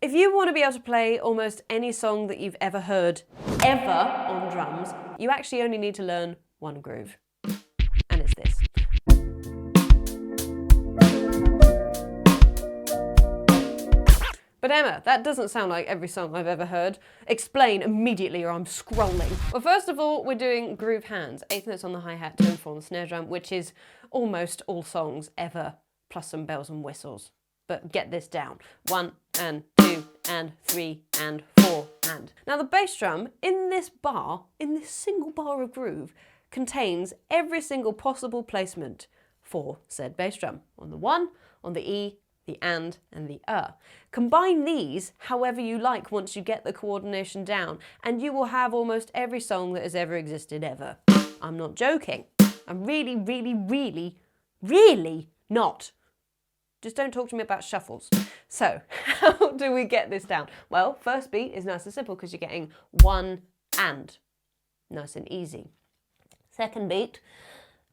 If you want to be able to play almost any song that you've ever heard, ever, on drums, you actually only need to learn one groove. And it's this. But Emma, that doesn't sound like every song I've ever heard. Explain immediately or I'm scrolling. Well, first of all, we're doing groove hands. 8th notes on the hi-hat, 2 and 4 on the snare drum, which is almost all songs ever, plus some bells and whistles. But get this down. 1 and 2 and 3 and 4 and. Now the bass drum in this bar, in this single bar of groove, contains every single possible placement for said bass drum. On the 1, on the E, the and the Combine these however you like once you get the coordination down, and you will have almost every song that has ever existed ever. I'm not joking. I'm really, really, really, really not. Just don't talk to me about shuffles. So, how do we get this down? Well, first beat is nice and simple because you're getting 1 and. Nice and easy. Second beat,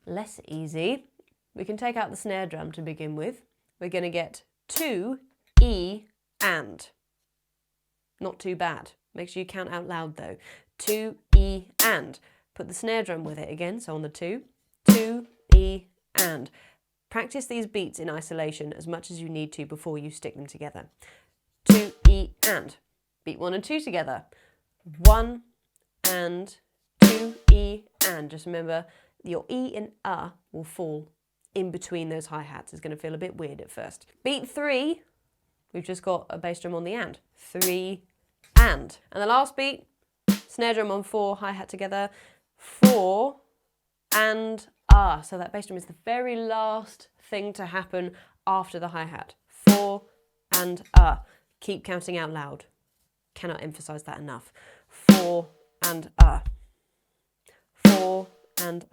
less easy. We can take out the snare drum to begin with. We're going to get 2 E and. Not too bad. Make sure you count out loud though. 2 E and. Put the snare drum with it again, so on the 2. 2 E and. Practice these beats in isolation as much as you need to before you stick them together. 2 E and. Beat 1 and 2 together. 1 and 2 E and. Just remember your E and will fall in between those hi-hats. It's going to feel a bit weird at first. Beat 3, we've just got a bass drum on the and. 3 and. And the last beat, snare drum on 4, hi-hat together. 4 and so that bass drum is the very last thing to happen after the hi-hat. 4 and Keep counting out loud. Cannot emphasize that enough. 4 and 4 and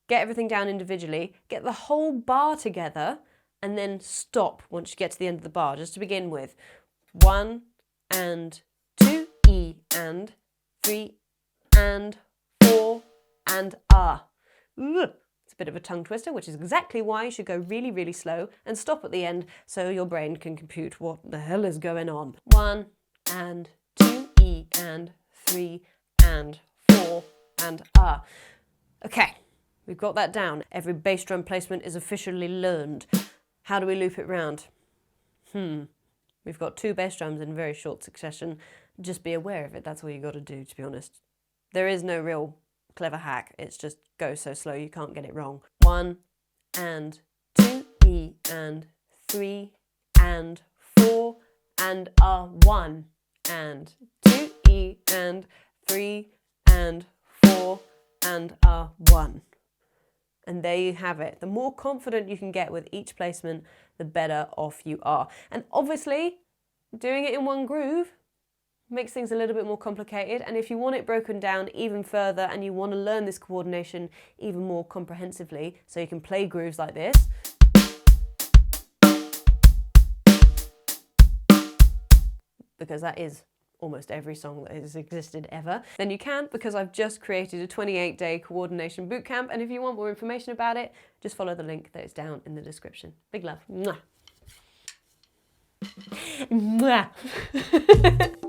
Get everything down individually, get the whole bar together, and then stop once you get to the end of the bar, just to begin with. 1 and 2 E and 3 and 4 and It's a bit of a tongue twister, which is exactly why you should go really, really slow and stop at the end so your brain can compute what the hell is going on. 1 and 2 E and 3 and 4 and Okay. We've got that down. Every bass drum placement is officially learned. How do we loop it round? We've got 2 bass drums in very short succession. Just be aware of it. That's all you got to do, to be honest. There is no real clever hack. It's just go so slow you can't get it wrong. 1 and 2 E and 3 and 4 and 1 and 2 E and 3 and 4 and 1. And there you have it. The more confident you can get with each placement, the better off you are. And obviously, doing it in one groove makes things a little bit more complicated. And if you want it broken down even further and you want to learn this coordination even more comprehensively so you can play grooves like this, because that is almost every song that has existed ever, then you can, because I've just created a 28-day coordination bootcamp, and if you want more information about it, just follow the link that is down in the description. Big love. Mwah. Mwah.